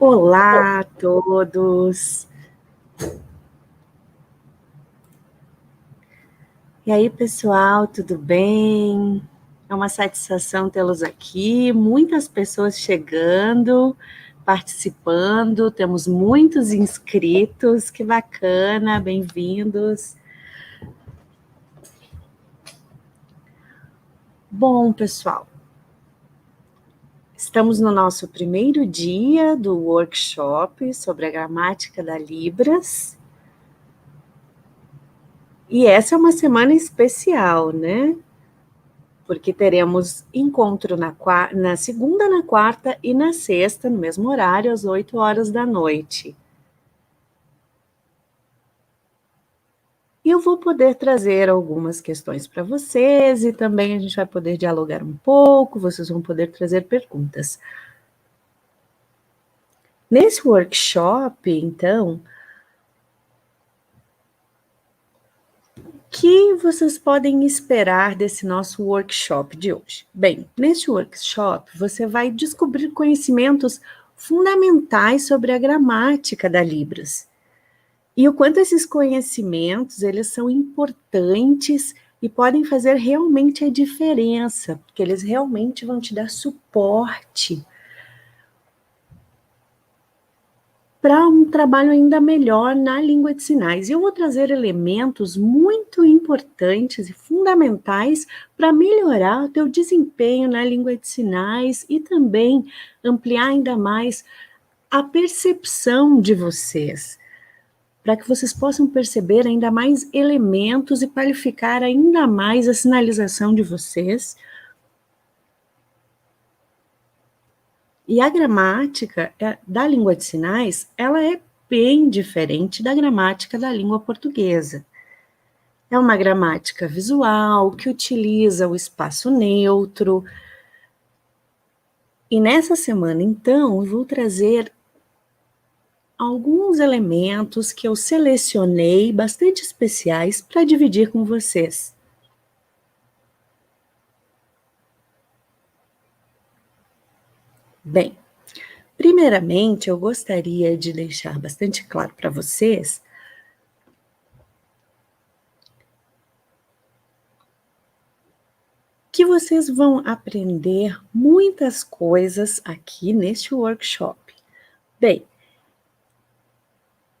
Olá a todos! E aí, pessoal, tudo bem? É uma satisfação tê-los aqui, muitas pessoas chegando, participando, temos muitos inscritos, que bacana, bem-vindos. Bom, pessoal, estamos no nosso primeiro dia do workshop sobre a gramática da Libras. E essa é uma semana especial, né? Porque teremos encontro na segunda, na quarta e na sexta, no mesmo horário, às 8 horas da noite. E eu vou poder trazer algumas questões para vocês e também a gente vai poder dialogar um pouco, vocês vão poder trazer perguntas. Nesse workshop, então, o que vocês podem esperar desse nosso workshop de hoje? Bem, neste workshop você vai descobrir conhecimentos fundamentais sobre a gramática da Libras. E o quanto esses conhecimentos, eles são importantes e podem fazer realmente a diferença, porque eles realmente vão te dar suporte para um trabalho ainda melhor na língua de sinais. E eu vou trazer elementos muito importantes e fundamentais para melhorar o teu desempenho na língua de sinais e também ampliar ainda mais a percepção de vocês, para que vocês possam perceber ainda mais elementos e qualificar ainda mais a sinalização de vocês. E a gramática da língua de sinais, ela é bem diferente da gramática da língua portuguesa. É uma gramática visual, que utiliza o espaço neutro. E nessa semana, então, eu vou trazer alguns elementos que eu selecionei, bastante especiais, para dividir com vocês. Bem, primeiramente, eu gostaria de deixar bastante claro para vocês que vocês vão aprender muitas coisas aqui neste workshop. Bem,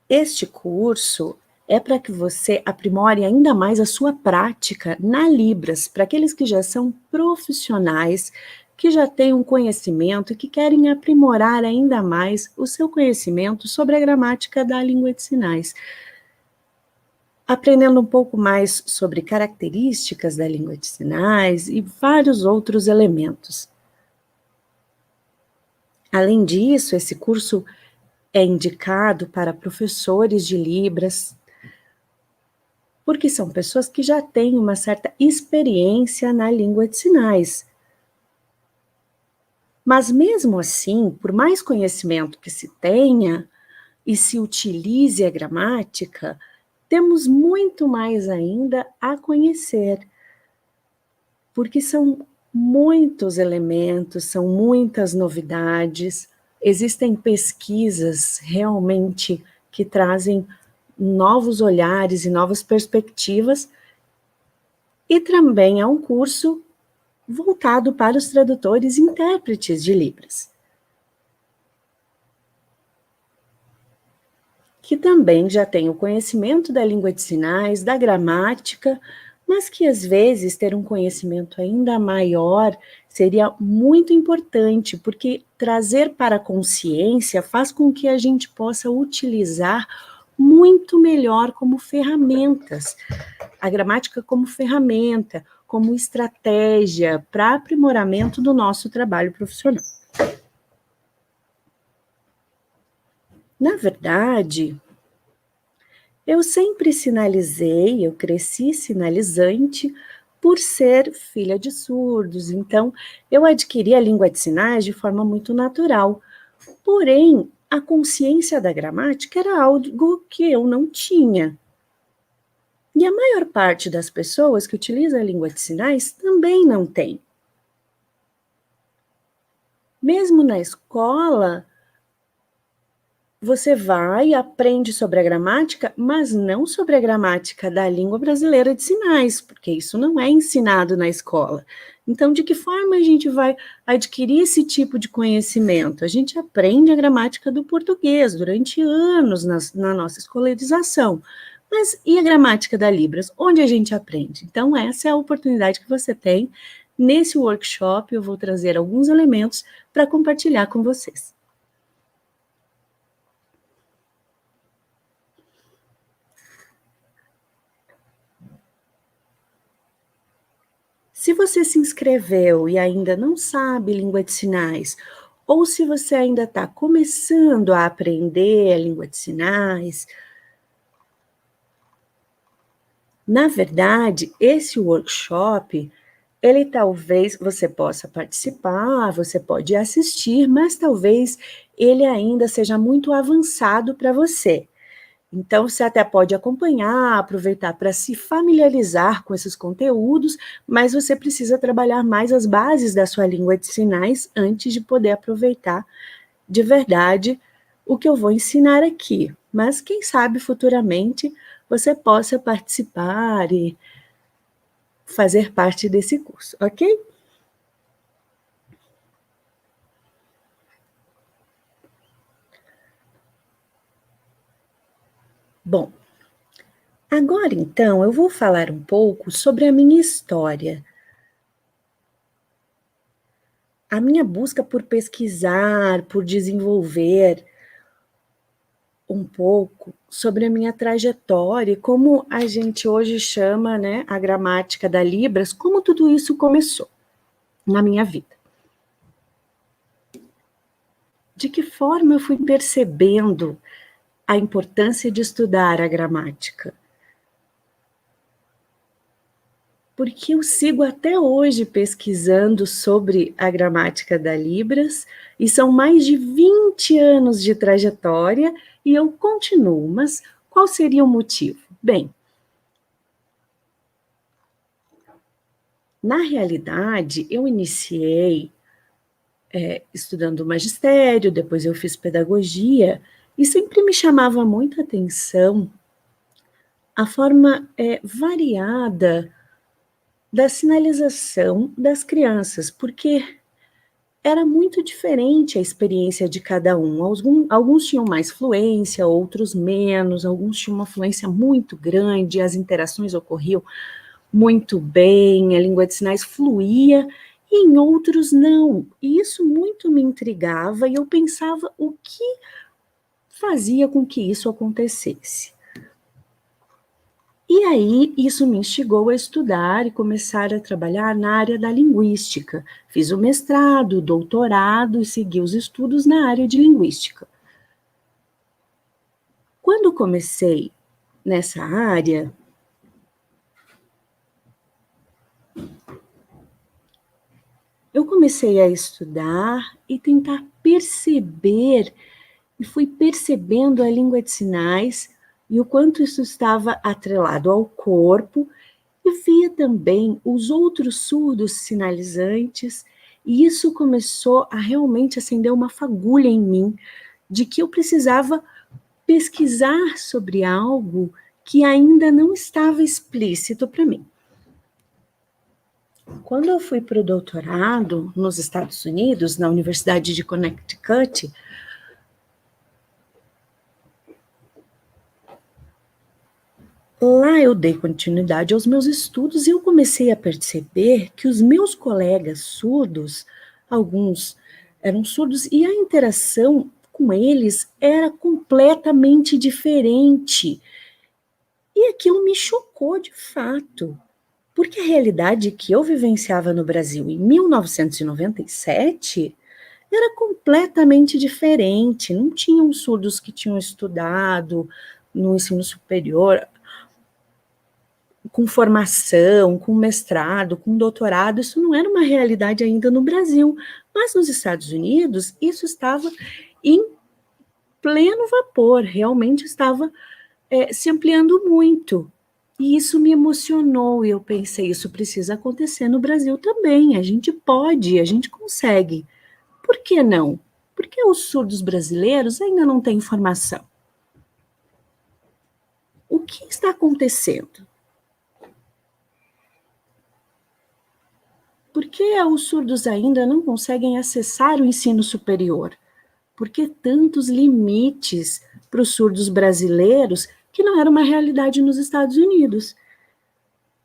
este curso é para que você aprimore ainda mais a sua prática na Libras, para aqueles que já são profissionais, que já têm um conhecimento e que querem aprimorar ainda mais o seu conhecimento sobre a gramática da língua de sinais, aprendendo um pouco mais sobre características da língua de sinais e vários outros elementos. Além disso, esse curso é indicado para professores de Libras, porque são pessoas que já têm uma certa experiência na língua de sinais. Mas mesmo assim, por mais conhecimento que se tenha e se utilize a gramática, temos muito mais ainda a conhecer, porque são muitos elementos, são muitas novidades, existem pesquisas realmente que trazem novos olhares e novas perspectivas, e também é um curso voltado para os tradutores e intérpretes de Libras, que também já têm o conhecimento da língua de sinais, da gramática, mas que às vezes ter um conhecimento ainda maior seria muito importante, porque trazer para a consciência faz com que a gente possa utilizar muito melhor como ferramentas, a gramática como ferramenta, como estratégia para aprimoramento do nosso trabalho profissional. Na verdade, eu sempre sinalizei, eu cresci sinalizante por ser filha de surdos, então eu adquiri a língua de sinais de forma muito natural. Porém, a consciência da gramática era algo que eu não tinha. E a maior parte das pessoas que utiliza a língua de sinais também não tem. Mesmo na escola, você vai e aprende sobre a gramática, mas não sobre a gramática da língua brasileira de sinais, porque isso não é ensinado na escola. Então, de que forma a gente vai adquirir esse tipo de conhecimento? A gente aprende a gramática do português durante anos na nossa escolarização. Mas e a gramática da Libras? Onde a gente aprende? Então, essa é a oportunidade que você tem. Nesse workshop, eu vou trazer alguns elementos para compartilhar com vocês. Se você se inscreveu e ainda não sabe língua de sinais, ou se você ainda está começando a aprender a língua de sinais, na verdade, esse workshop, ele talvez você possa participar, você pode assistir, mas talvez ele ainda seja muito avançado para você. Então, você até pode acompanhar, aproveitar para se familiarizar com esses conteúdos, mas você precisa trabalhar mais as bases da sua língua de sinais antes de poder aproveitar de verdade o que eu vou ensinar aqui. Mas quem sabe futuramente você possa participar e fazer parte desse curso, ok? Bom, agora então eu vou falar um pouco sobre a minha história. A minha busca por pesquisar, por desenvolver um pouco sobre a minha trajetória e como a gente hoje chama, né, a gramática da Libras, como tudo isso começou na minha vida. De que forma eu fui percebendo a importância de estudar a gramática? Porque eu sigo até hoje pesquisando sobre a gramática da Libras, e são mais de 20 anos de trajetória, e eu continuo, mas qual seria o motivo? Bem, na realidade, eu iniciei estudando magistério, depois eu fiz pedagogia, e sempre me chamava muita atenção a forma variada da sinalização das crianças, porque era muito diferente a experiência de cada um. Alguns tinham mais fluência, outros menos, alguns tinham uma fluência muito grande, as interações ocorriam muito bem, a língua de sinais fluía, e em outros não. E isso muito me intrigava e eu pensava o que fazia com que isso acontecesse. E aí, isso me instigou a estudar e começar a trabalhar na área da linguística. Fiz o mestrado, o doutorado e segui os estudos na área de linguística. Quando comecei nessa área, eu comecei a estudar e tentar perceber, e fui percebendo a língua de sinais e o quanto isso estava atrelado ao corpo, e via também os outros surdos sinalizantes, e isso começou a realmente acender uma fagulha em mim, de que eu precisava pesquisar sobre algo que ainda não estava explícito para mim. Quando eu fui para o doutorado nos Estados Unidos, na Universidade de Connecticut, lá eu dei continuidade aos meus estudos e eu comecei a perceber que os meus colegas surdos, alguns eram surdos, e a interação com eles era completamente diferente. E aquilo me chocou de fato, porque a realidade que eu vivenciava no Brasil em 1997 era completamente diferente. Não tinham surdos que tinham estudado no ensino superior, com formação, com mestrado, com doutorado, isso não era uma realidade ainda no Brasil, mas nos Estados Unidos isso estava em pleno vapor, realmente estava se ampliando muito. E isso me emocionou, e eu pensei, isso precisa acontecer no Brasil também, a gente pode, a gente consegue. Por que não? por que os surdos brasileiros ainda não têm formação? O que está acontecendo? Por que os surdos ainda não conseguem acessar o ensino superior? Por que tantos limites para os surdos brasileiros que não era uma realidade nos Estados Unidos?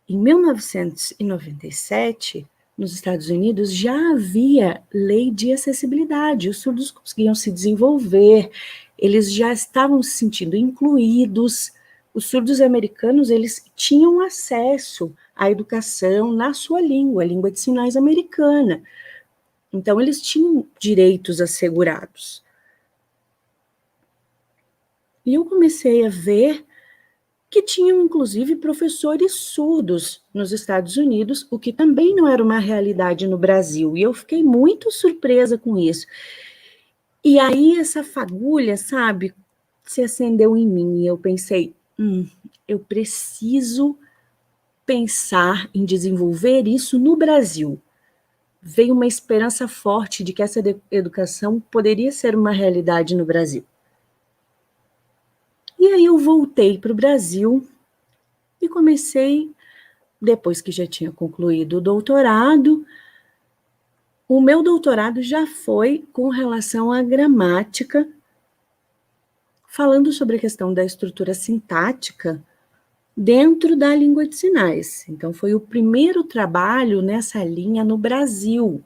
Em 1997, nos Estados Unidos, já havia lei de acessibilidade, os surdos conseguiam se desenvolver, eles já estavam se sentindo incluídos. Os surdos americanos, eles tinham acesso à educação na sua língua, a língua de sinais americana. Então, eles tinham direitos assegurados. E eu comecei a ver que tinham, inclusive, professores surdos nos Estados Unidos, o que também não era uma realidade no Brasil. E eu fiquei muito surpresa com isso. E aí essa fagulha, sabe, se acendeu em mim. E eu pensei, eu preciso pensar em desenvolver isso no Brasil. Veio uma esperança forte de que essa educação poderia ser uma realidade no Brasil. E aí eu voltei para o Brasil e comecei, depois que já tinha concluído o doutorado, o meu doutorado já foi com relação à gramática, falando sobre a questão da estrutura sintática dentro da língua de sinais. Então, foi o primeiro trabalho nessa linha no Brasil.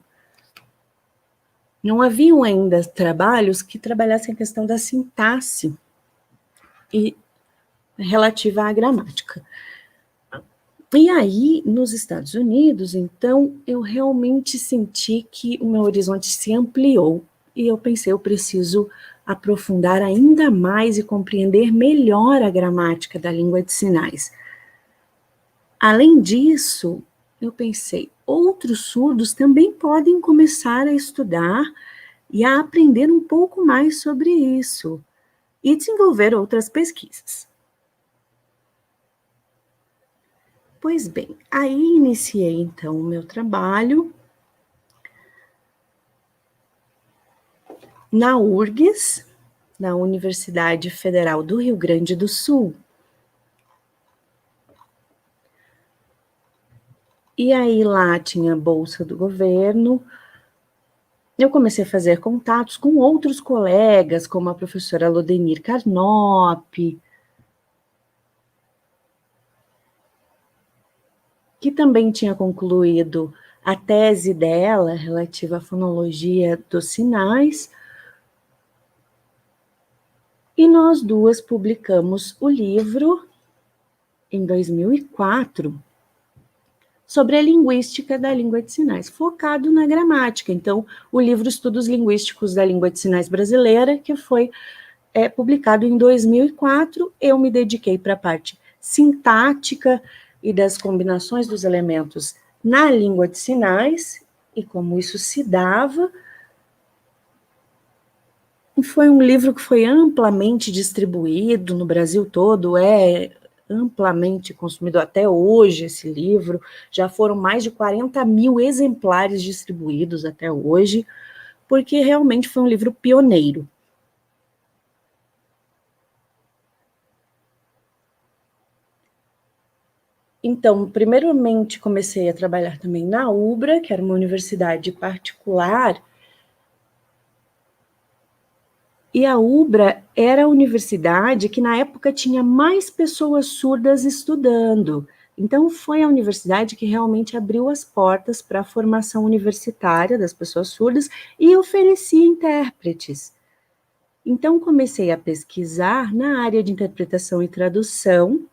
Não haviam ainda trabalhos que trabalhassem a questão da sintaxe e relativa à gramática. E aí, nos Estados Unidos, então, eu realmente senti que o meu horizonte se ampliou e eu pensei, eu preciso aprofundar ainda mais e compreender melhor a gramática da língua de sinais. Além disso, eu pensei, outros surdos também podem começar a estudar e a aprender um pouco mais sobre isso e desenvolver outras pesquisas. Pois bem, aí iniciei então o meu trabalho na URGS, na Universidade Federal do Rio Grande do Sul. E aí lá tinha bolsa do governo. Eu comecei a fazer contatos com outros colegas, como a professora Lodenir Carnop, que também tinha concluído a tese dela relativa à fonologia dos sinais, e nós duas publicamos o livro em 2004 sobre a linguística da língua de sinais, focado na gramática. Então, o livro Estudos Linguísticos da Língua de Sinais Brasileira, que foi publicado em 2004, eu me dediquei para a parte sintática e das combinações dos elementos na língua de sinais, e como isso se dava. E foi um livro que foi amplamente distribuído no Brasil todo, amplamente consumido até hoje esse livro, já foram mais de 40 mil exemplares distribuídos até hoje, porque realmente foi um livro pioneiro. Então, primeiramente, comecei a trabalhar também na UBRA, que era uma universidade particular, e a UBRA era a universidade que, na época, tinha mais pessoas surdas estudando. Então, foi a universidade que realmente abriu as portas para a formação universitária das pessoas surdas e oferecia intérpretes. Então, comecei a pesquisar na área de interpretação e tradução,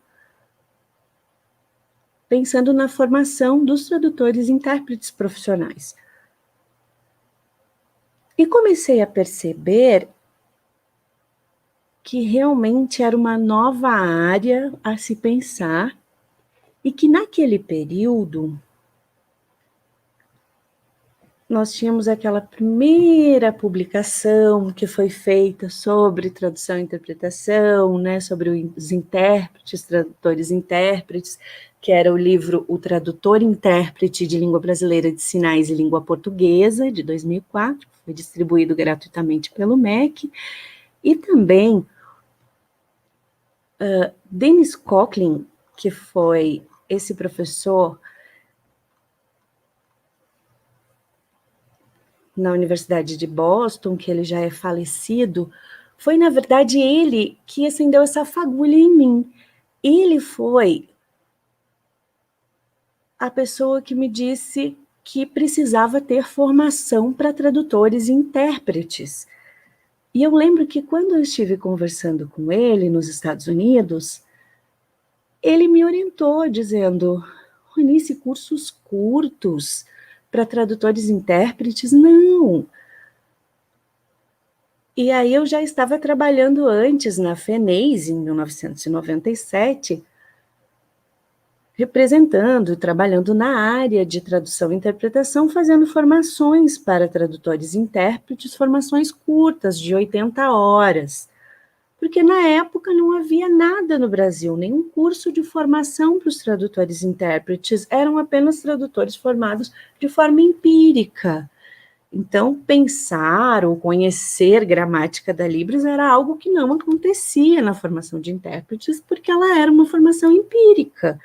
pensando na formação dos tradutores e intérpretes profissionais. E comecei a perceber que realmente era uma nova área a se pensar e que naquele período nós tínhamos aquela primeira publicação que foi feita sobre tradução e interpretação, né, sobre os intérpretes, tradutores e intérpretes, que era o livro O Tradutor e Intérprete de Língua Brasileira de Sinais e Língua Portuguesa, de 2004, que foi distribuído gratuitamente pelo MEC, e também Dennis Cochlin, que foi esse professor na Universidade de Boston, que ele já é falecido, foi, na verdade, ele que acendeu essa fagulha em mim. Ele foi a pessoa que me disse que precisava ter formação para tradutores e intérpretes. E eu lembro que quando eu estive conversando com ele nos Estados Unidos, ele me orientou dizendo: Ronice, cursos curtos para tradutores e intérpretes, não. E aí eu já estava trabalhando antes na FENEIS, em 1997, representando, trabalhando na área de tradução e interpretação, fazendo formações para tradutores e intérpretes, formações curtas, de 80 horas. Porque na época não havia nada no Brasil, nenhum curso de formação para os tradutores e intérpretes, eram apenas tradutores formados de forma empírica. Então, pensar ou conhecer gramática da Libras era algo que não acontecia na formação de intérpretes, porque ela era uma formação empírica.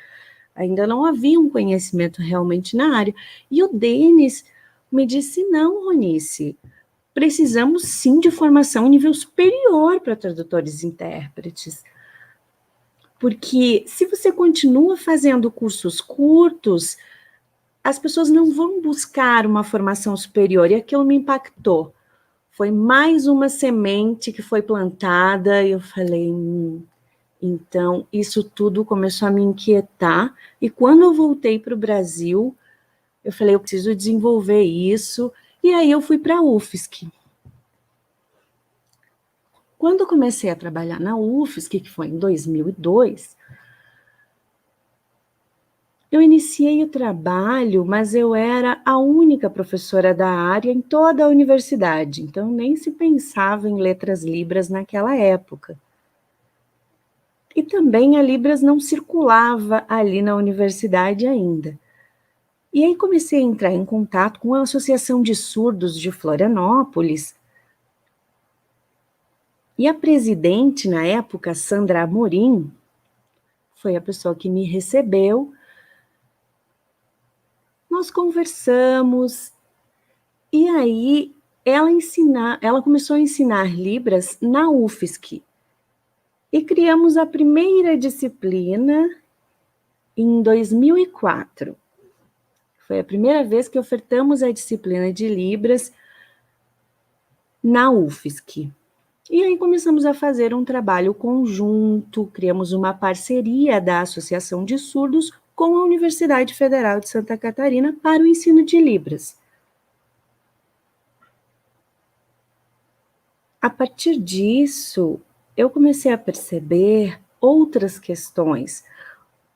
Ainda não havia um conhecimento realmente na área. E o Denis me disse: não, Ronice, precisamos sim de formação em nível superior para tradutores e intérpretes. Porque se você continua fazendo cursos curtos, as pessoas não vão buscar uma formação superior, e aquilo me impactou. Foi mais uma semente que foi plantada, e eu falei, então, isso tudo começou a me inquietar, e quando eu voltei para o Brasil, eu falei, eu preciso desenvolver isso, e aí eu fui para a UFSC. Quando eu comecei a trabalhar na UFSC, que foi em 2002, eu iniciei o trabalho, mas eu era a única professora da área em toda a universidade, então nem se pensava em letras libras naquela época. E também a Libras não circulava ali na universidade ainda. E aí comecei a entrar em contato com a Associação de Surdos de Florianópolis, e a presidente na época, Sandra Amorim, foi a pessoa que me recebeu. Nós conversamos, e aí ela começou a ensinar Libras na UFSC. E criamos a primeira disciplina em 2004. Foi a primeira vez que ofertamos a disciplina de Libras na UFSC. E aí começamos a fazer um trabalho conjunto, criamos uma parceria da Associação de Surdos com a Universidade Federal de Santa Catarina para o ensino de Libras. A partir disso, eu comecei a perceber outras questões,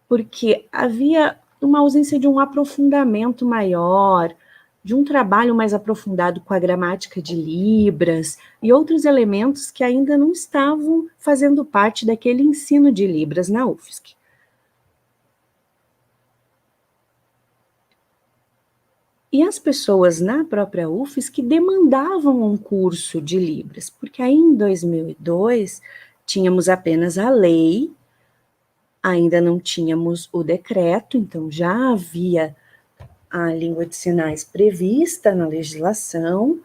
porque havia uma ausência de um aprofundamento maior, de um trabalho mais aprofundado com a gramática de Libras e outros elementos que ainda não estavam fazendo parte daquele ensino de Libras na UFSC. E as pessoas na própria UFSC demandavam um curso de Libras, porque aí em 2002 tínhamos apenas a lei, ainda não tínhamos o decreto, então já havia a língua de sinais prevista na legislação,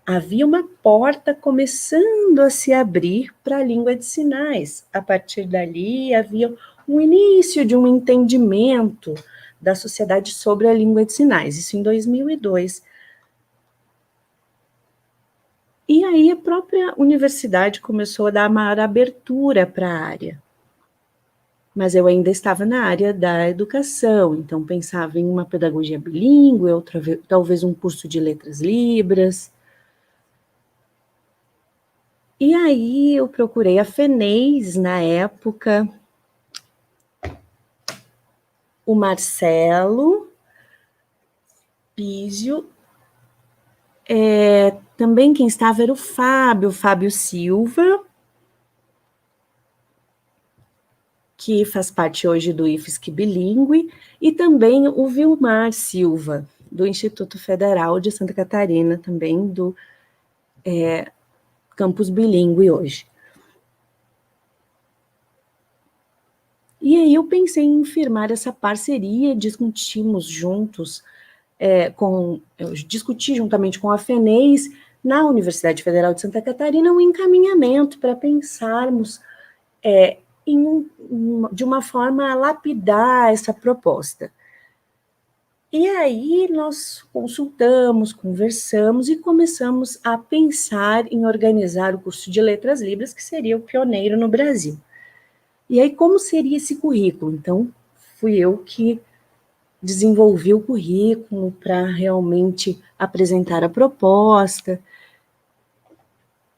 havia uma porta começando a se abrir para a língua de sinais. A partir dali, havia um início de um entendimento da sociedade sobre a língua de sinais, isso em 2002. E aí a própria universidade começou a dar maior abertura para a área. Mas eu ainda estava na área da educação, então pensava em uma pedagogia bilíngue, talvez um curso de letras libras. E aí eu procurei a FENEIS na época, o Marcelo Pizio Também quem estava era o Fábio Silva, que faz parte hoje do IFSC Bilíngue, e também o Vilmar Silva, do Instituto Federal de Santa Catarina, também do campus bilíngue hoje. E aí eu pensei em firmar essa parceria, discutimos juntos, eu discuti juntamente com a FENEIS, na Universidade Federal de Santa Catarina, um encaminhamento para pensarmos de uma forma a lapidar essa proposta. E aí nós consultamos, conversamos e começamos a pensar em organizar o curso de Letras Libras, que seria o pioneiro no Brasil. E aí, como seria esse currículo? Então, fui eu que desenvolvi o currículo para realmente apresentar a proposta.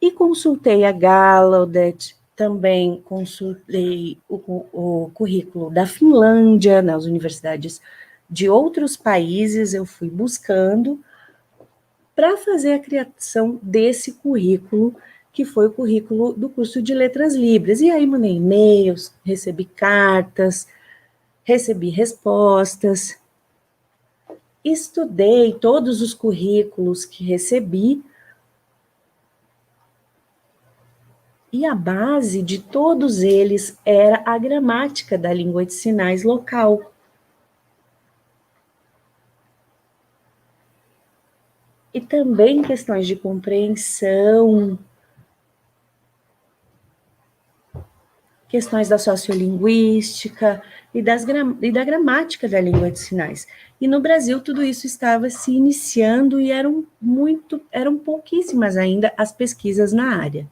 E consultei a Gallaudet, também consultei o currículo da Finlândia, nas universidades de outros países, eu fui buscando para fazer a criação desse currículo, que foi o currículo do curso de Letras Libras. E aí mandei e-mails, recebi cartas, recebi respostas, estudei todos os currículos que recebi, e a base de todos eles era a gramática da língua de sinais local. E também questões de compreensão, questões da sociolinguística e da gramática da língua de sinais. E no Brasil tudo isso estava se iniciando e eram pouquíssimas ainda as pesquisas na área.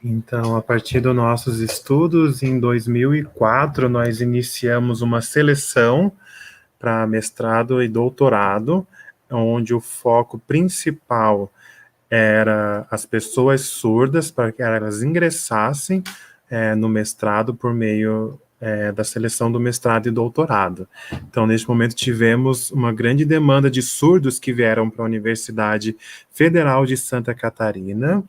Então, a partir dos nossos estudos, em 2004, nós iniciamos uma seleção para mestrado e doutorado, onde o foco principal era as pessoas surdas, para que elas ingressassem no mestrado por meio da seleção do mestrado e doutorado. Então, neste momento, tivemos uma grande demanda de surdos que vieram para a Universidade Federal de Santa Catarina,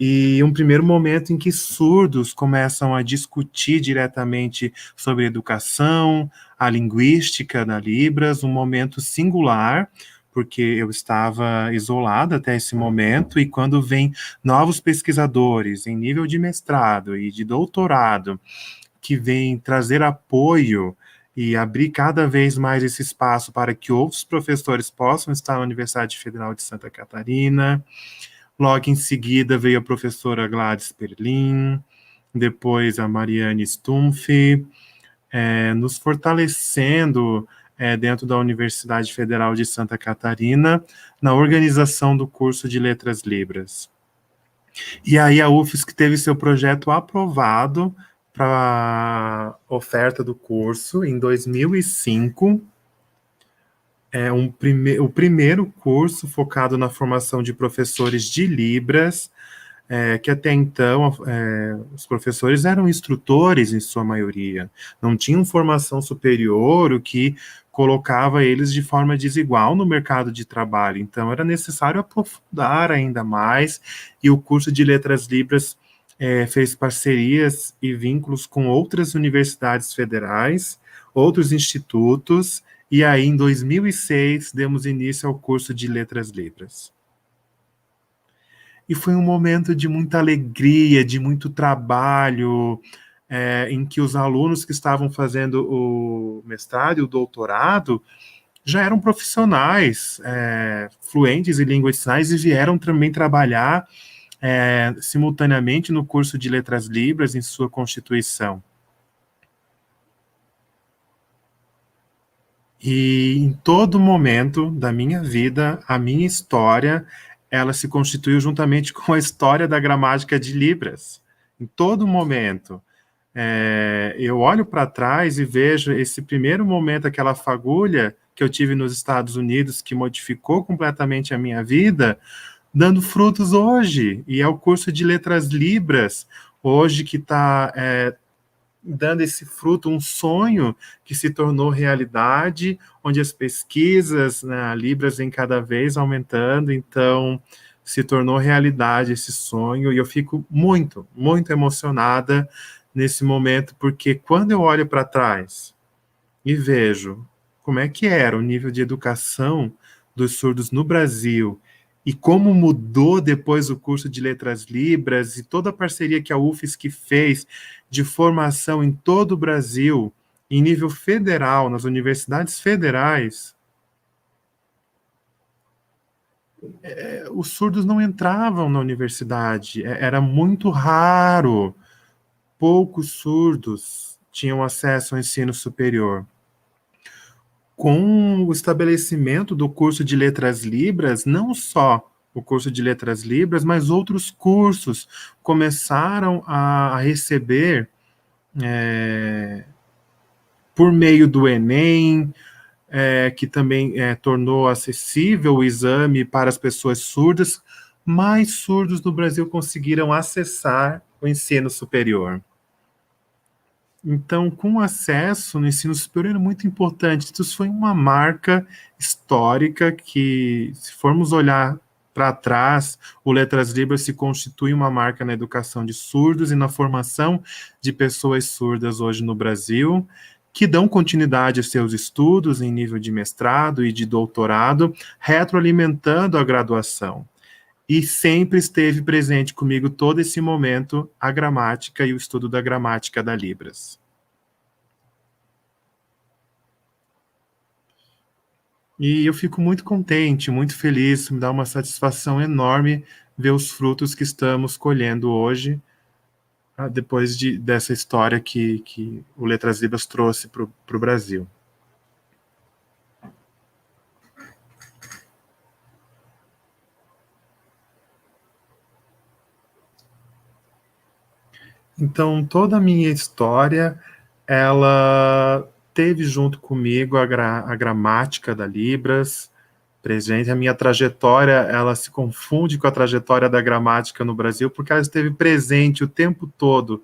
e um primeiro momento em que surdos começam a discutir diretamente sobre educação, a linguística da Libras, um momento singular, porque eu estava isolada até esse momento, e quando vem novos pesquisadores em nível de mestrado e de doutorado, que vêm trazer apoio e abrir cada vez mais esse espaço para que outros professores possam estar na Universidade Federal de Santa Catarina. Logo em seguida veio a professora Gladys Perlin, depois a Mariane Stumpf, nos fortalecendo dentro da Universidade Federal de Santa Catarina, na organização do curso de Letras Libras. E aí a UFSC teve seu projeto aprovado para oferta do curso em 2005, o primeiro curso focado na formação de professores de Libras, que até então os professores eram instrutores em sua maioria, não tinham formação superior, o que colocava eles de forma desigual no mercado de trabalho. Então era necessário aprofundar ainda mais, e o curso de Letras Libras fez parcerias e vínculos com outras universidades federais, outros institutos, e aí em 2006 demos início ao curso de Letras Libras. E foi um momento de muita alegria, de muito trabalho, em que os alunos que estavam fazendo o mestrado e o doutorado já eram profissionais, fluentes em língua de sinais, e vieram também trabalhar simultaneamente no curso de Letras Libras em sua constituição. E em todo momento da minha vida, a minha história, ela se constituiu juntamente com a história da gramática de Libras. Em todo momento. Eu olho para trás e vejo esse primeiro momento, aquela fagulha que eu tive nos Estados Unidos, que modificou completamente a minha vida, dando frutos hoje. E é o curso de Letras Libras, hoje, que está dando esse fruto, um sonho que se tornou realidade, onde as pesquisas, né, Libras vem cada vez aumentando, então se tornou realidade esse sonho, e eu fico muito, muito emocionada nesse momento, porque quando eu olho para trás e vejo como é que era o nível de educação dos surdos no Brasil e como mudou depois o curso de Letras Libras e toda a parceria que a UFSC fez de formação em todo o Brasil, em nível federal, nas universidades federais, os surdos não entravam na universidade, era muito raro, poucos surdos tinham acesso ao ensino superior. Com o estabelecimento do curso de Letras Libras, não só o curso de Letras Libras, mas outros cursos começaram a receber, por meio do Enem, que também tornou acessível o exame para as pessoas surdas, mais surdos no Brasil conseguiram acessar o ensino superior. Então, com acesso no ensino superior é muito importante. Isso foi uma marca histórica que, se formos olhar para trás, o Letras Libras se constitui uma marca na educação de surdos e na formação de pessoas surdas hoje no Brasil, que dão continuidade a seus estudos em nível de mestrado e de doutorado, retroalimentando a graduação. E sempre esteve presente comigo todo esse momento a gramática e o estudo da gramática da Libras. E eu fico muito contente, muito feliz, me dá uma satisfação enorme ver os frutos que estamos colhendo hoje, depois dessa história que o Letras Libras trouxe para o Brasil. Então, toda a minha história, ela teve junto comigo a gramática da Libras presente. A minha trajetória, ela se confunde com a trajetória da gramática no Brasil, porque ela esteve presente o tempo todo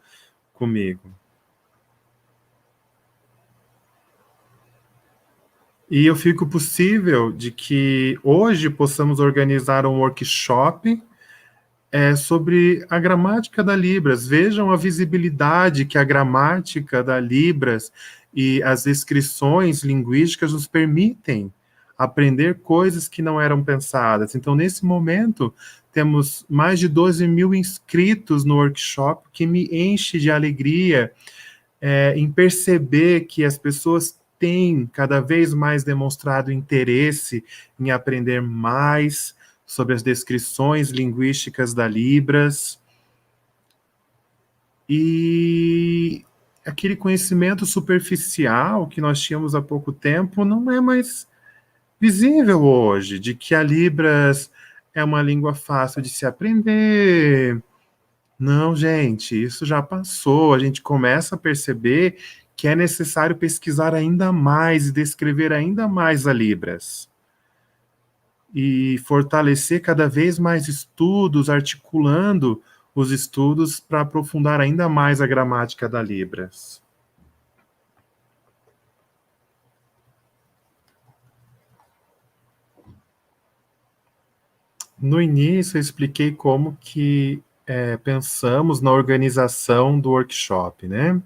comigo. E eu fico possível de que hoje possamos organizar um workshop sobre a gramática da Libras. Vejam a visibilidade que a gramática da Libras e as descrições linguísticas nos permitem aprender coisas que não eram pensadas. Então, nesse momento, temos mais de 12 mil inscritos no workshop, que me enche de alegria em perceber que as pessoas têm cada vez mais demonstrado interesse em aprender mais sobre as descrições linguísticas da Libras, e aquele conhecimento superficial que nós tínhamos há pouco tempo não é mais visível hoje, de que a Libras é uma língua fácil de se aprender. Não, gente, isso já passou. A gente começa a perceber que é necessário pesquisar ainda mais e descrever ainda mais a Libras. E fortalecer cada vez mais estudos, articulando os estudos para aprofundar ainda mais a gramática da Libras. No início, eu expliquei como que pensamos na organização do workshop, né?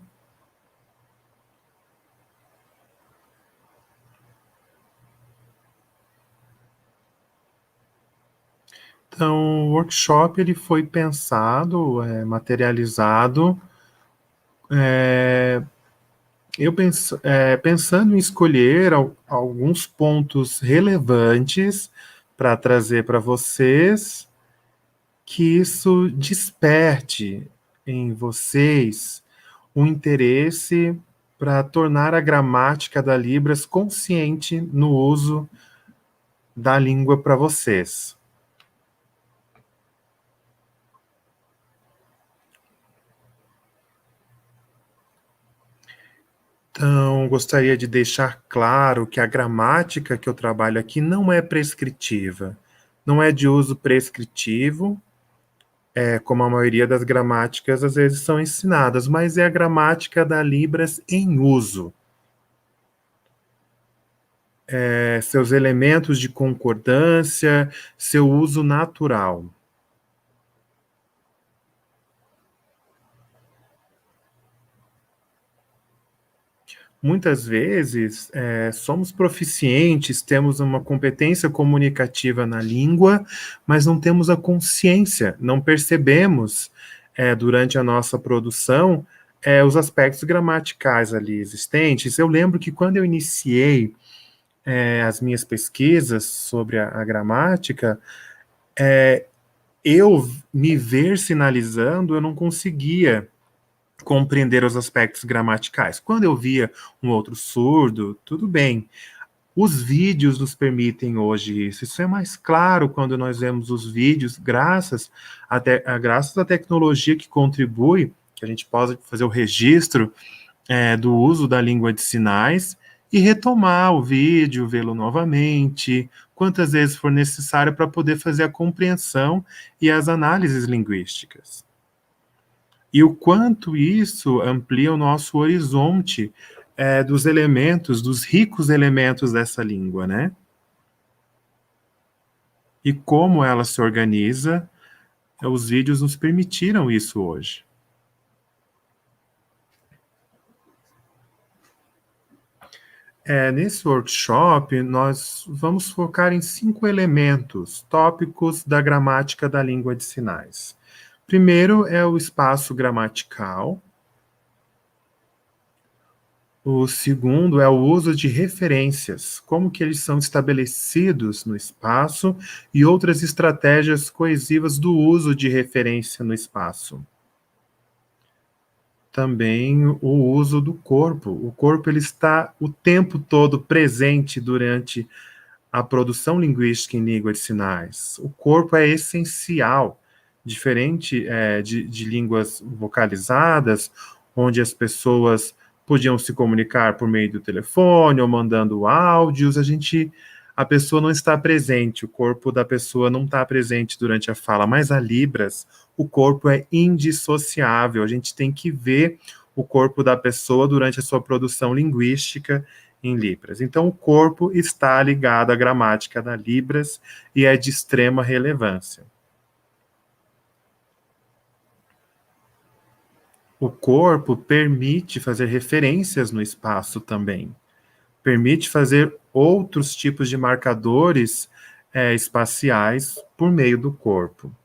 Então, o workshop ele foi pensado, materializado, pensando em escolher alguns pontos relevantes para trazer para vocês, que isso desperte em vocês um interesse para tornar a gramática da Libras consciente no uso da língua para vocês. Então, gostaria de deixar claro que a gramática que eu trabalho aqui não é prescritiva, não é de uso prescritivo, como a maioria das gramáticas às vezes são ensinadas, mas é a gramática da Libras em uso. Seus elementos de concordância, seu uso natural. Muitas vezes somos proficientes, temos uma competência comunicativa na língua, mas não temos a consciência, não percebemos durante a nossa produção os aspectos gramaticais ali existentes. Eu lembro que quando eu iniciei as minhas pesquisas sobre a gramática, eu me ver sinalizando, eu não conseguia compreender os aspectos gramaticais. Quando eu via um outro surdo, tudo bem. Os vídeos nos permitem hoje isso. Isso é mais claro quando nós vemos os vídeos, graças à tecnologia que contribui, que a gente pode fazer o registro do uso da língua de sinais e retomar o vídeo, vê-lo novamente, quantas vezes for necessário para poder fazer a compreensão e as análises linguísticas. E o quanto isso amplia o nosso horizonte dos elementos, dos ricos elementos dessa língua, né? E como ela se organiza, os vídeos nos permitiram isso hoje. Nesse workshop, nós vamos focar em 5 elementos, tópicos da gramática da língua de sinais. Primeiro é o espaço gramatical. O segundo é o uso de referências, como que eles são estabelecidos no espaço e outras estratégias coesivas do uso de referência no espaço. Também o uso do corpo. O corpo ele está o tempo todo presente durante a produção linguística em língua de sinais. O corpo é essencial, diferente de línguas vocalizadas, onde as pessoas podiam se comunicar por meio do telefone ou mandando áudios, a pessoa não está presente, o corpo da pessoa não está presente durante a fala, mas a Libras, o corpo é indissociável, a gente tem que ver o corpo da pessoa durante a sua produção linguística em Libras. Então, o corpo está ligado à gramática da Libras e é de extrema relevância. O corpo permite fazer referências no espaço também. Permite fazer outros tipos de marcadores espaciais por meio do corpo.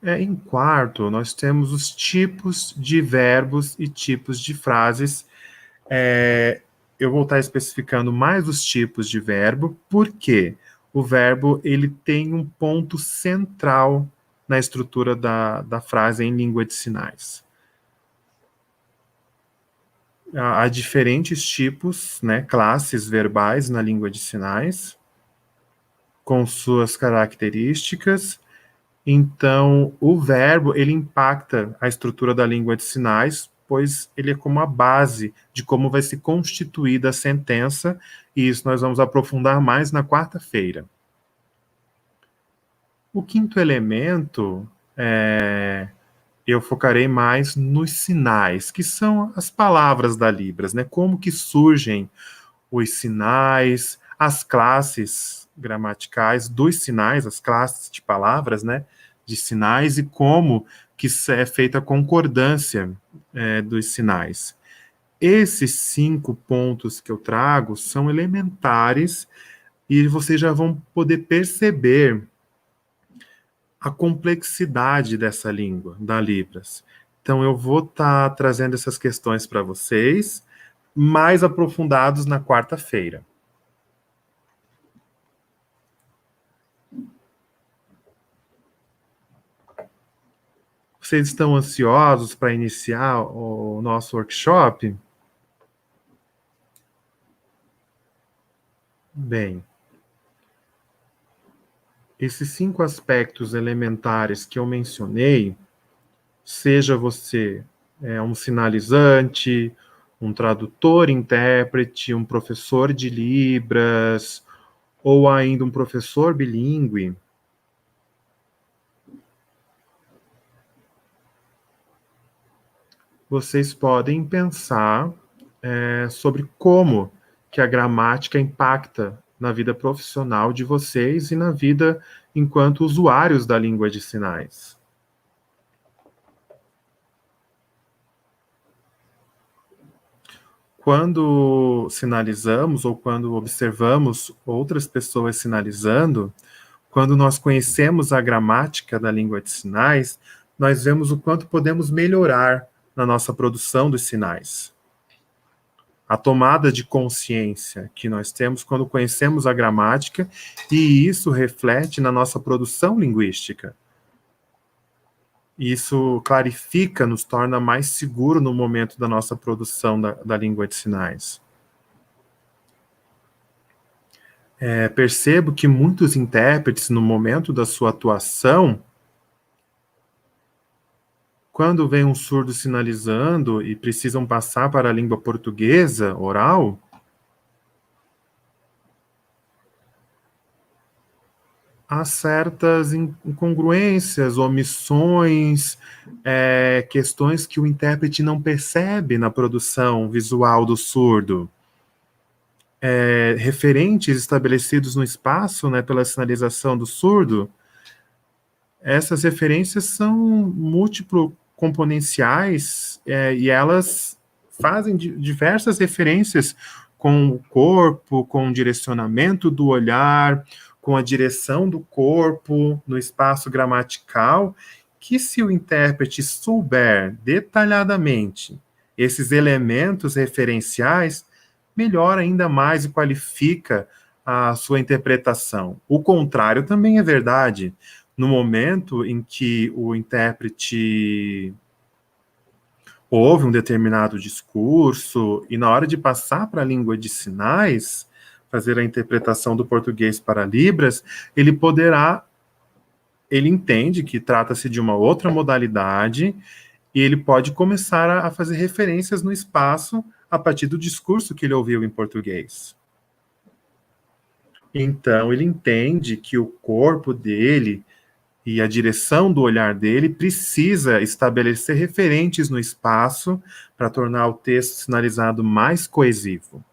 Em quarto, nós temos os tipos de verbos e tipos de frases. Eu vou estar especificando mais os tipos de verbo, porque o verbo ele tem um ponto central na estrutura da frase em língua de sinais. Há diferentes tipos, né, classes verbais na língua de sinais, com suas características. Então, o verbo, ele impacta a estrutura da língua de sinais, pois ele é como a base de como vai se constituir a sentença, e isso nós vamos aprofundar mais na quarta-feira. O quinto elemento, eu focarei mais nos sinais, que são as palavras da Libras, né? Como que surgem os sinais, as classes gramaticais dos sinais, as classes de palavras, né? De sinais e como que é feita a concordância dos sinais. Esses 5 pontos que eu trago são elementares e vocês já vão poder perceber a complexidade dessa língua, da Libras. Então, eu vou estar trazendo essas questões para vocês, mais aprofundados na quarta-feira. Vocês estão ansiosos para iniciar o nosso workshop? Bem, esses 5 aspectos elementares que eu mencionei, seja você um sinalizante, um tradutor, intérprete, um professor de Libras, ou ainda um professor bilíngue, vocês podem pensar sobre como que a gramática impacta na vida profissional de vocês e na vida enquanto usuários da língua de sinais. Quando sinalizamos ou quando observamos outras pessoas sinalizando, quando nós conhecemos a gramática da língua de sinais, nós vemos o quanto podemos melhorar na nossa produção dos sinais. A tomada de consciência que nós temos quando conhecemos a gramática, e isso reflete na nossa produção linguística. Isso clarifica, nos torna mais seguro no momento da nossa produção da língua de sinais. Percebo que muitos intérpretes, no momento da sua atuação, quando vem um surdo sinalizando e precisam passar para a língua portuguesa, oral, há certas incongruências, omissões, questões que o intérprete não percebe na produção visual do surdo. Referentes estabelecidos no espaço, né, pela sinalização do surdo, essas referências são múltiplo componenciais e elas fazem diversas referências com o corpo, com o direcionamento do olhar, com a direção do corpo no espaço gramatical, que se o intérprete souber detalhadamente esses elementos referenciais, melhora ainda mais e qualifica a sua interpretação. O contrário também é verdade. No momento em que o intérprete ouve um determinado discurso e na hora de passar para a língua de sinais, fazer a interpretação do português para Libras, ele entende que trata-se de uma outra modalidade e ele pode começar a fazer referências no espaço a partir do discurso que ele ouviu em português. Então, ele entende que o corpo dele e a direção do olhar dele precisa estabelecer referentes no espaço para tornar o texto sinalizado mais coesivo.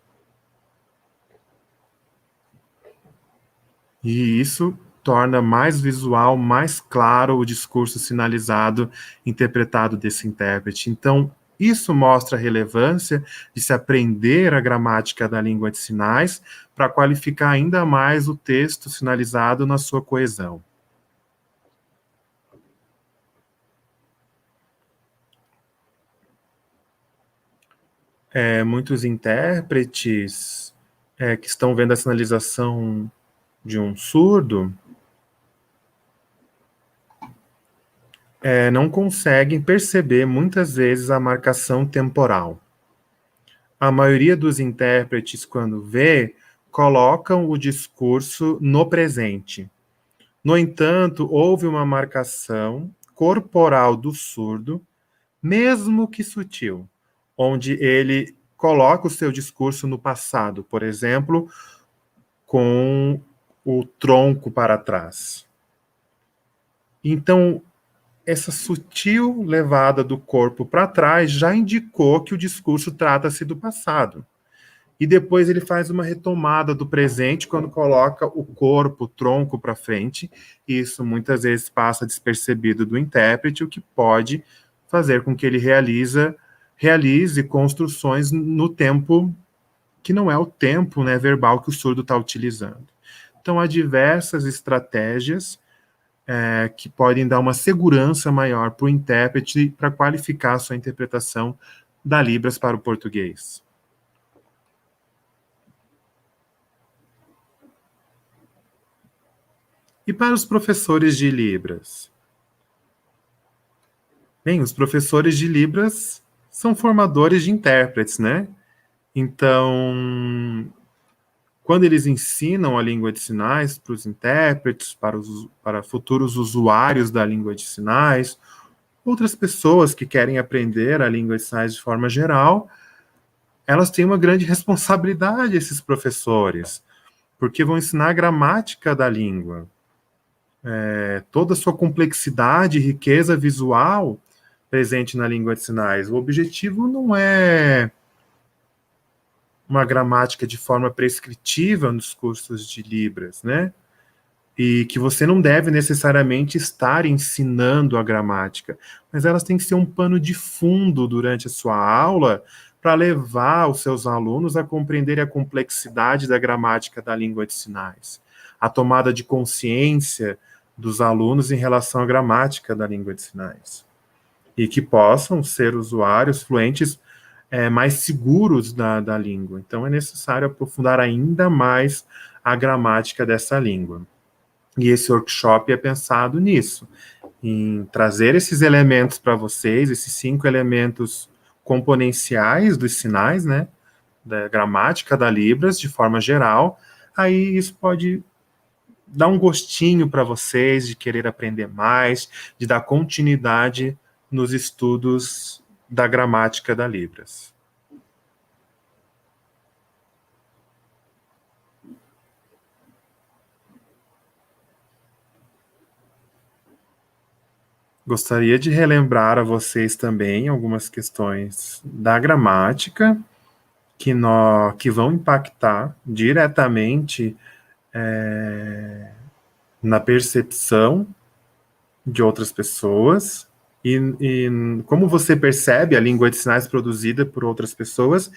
E isso torna mais visual, mais claro o discurso sinalizado, interpretado desse intérprete. Então, isso mostra a relevância de se aprender a gramática da língua de sinais para qualificar ainda mais o texto sinalizado na sua coesão. Muitos intérpretes que estão vendo a sinalização de um surdo não conseguem perceber muitas vezes a marcação temporal. A maioria dos intérpretes, quando vê, colocam o discurso no presente. No entanto, houve uma marcação corporal do surdo, mesmo que sutil, onde ele coloca o seu discurso no passado, por exemplo, com o tronco para trás. Então, essa sutil levada do corpo para trás já indicou que o discurso trata-se do passado. E depois ele faz uma retomada do presente quando coloca o corpo, o tronco para frente. Isso muitas vezes passa despercebido do intérprete, o que pode fazer com que ele realize construções no tempo que não é o tempo, né, verbal que o surdo está utilizando. Então, há diversas estratégias que podem dar uma segurança maior para o intérprete para qualificar a sua interpretação da Libras para o português. E para os professores de Libras? Bem, os professores de Libras são formadores de intérpretes, né? Então, quando eles ensinam a língua de sinais para os intérpretes, para futuros usuários da língua de sinais, outras pessoas que querem aprender a língua de sinais de forma geral, elas têm uma grande responsabilidade, esses professores, porque vão ensinar a gramática da língua. Toda a sua complexidade e riqueza visual presente na língua de sinais. O objetivo não é uma gramática de forma prescritiva nos cursos de Libras, né? E que você não deve necessariamente estar ensinando a gramática, mas elas têm que ser um pano de fundo durante a sua aula para levar os seus alunos a compreenderem a complexidade da gramática da língua de sinais, a tomada de consciência dos alunos em relação à gramática da língua de sinais, e que possam ser usuários fluentes mais seguros da língua. Então, é necessário aprofundar ainda mais a gramática dessa língua. E esse workshop é pensado nisso, em trazer esses elementos para vocês, esses 5 elementos componenciais dos sinais, né, da gramática da Libras, de forma geral. Aí isso pode dar um gostinho para vocês de querer aprender mais, de dar continuidade nos estudos da gramática da Libras. Gostaria de relembrar a vocês também algumas questões da gramática que vão impactar diretamente na percepção de outras pessoas e como você percebe a língua de sinais produzida por outras pessoas,